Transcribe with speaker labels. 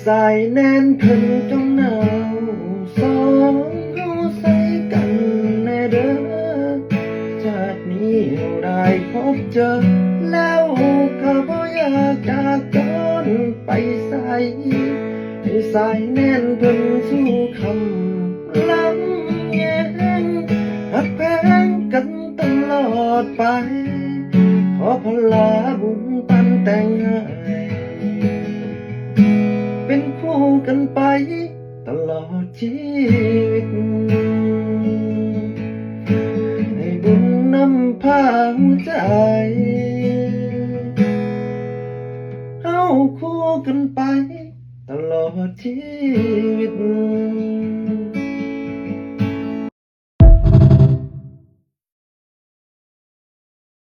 Speaker 1: สายแน่นเพิ่นจ้องหนาวสองเฮาใส่กันแน่เด้อชาตินี้เราได้พบเจอแล้วก็บ่อยากจากจนไปใส่ให้สายแน่นเพิ่นสู้คำลำแยงหักแพงกันตลอดไปขอพลาบุญปันแต่งให้เป็นคู่กันไปตลอดชีวิตให้บุญนำพาหัวใจเอาคู่กันไปตลอดชีวิต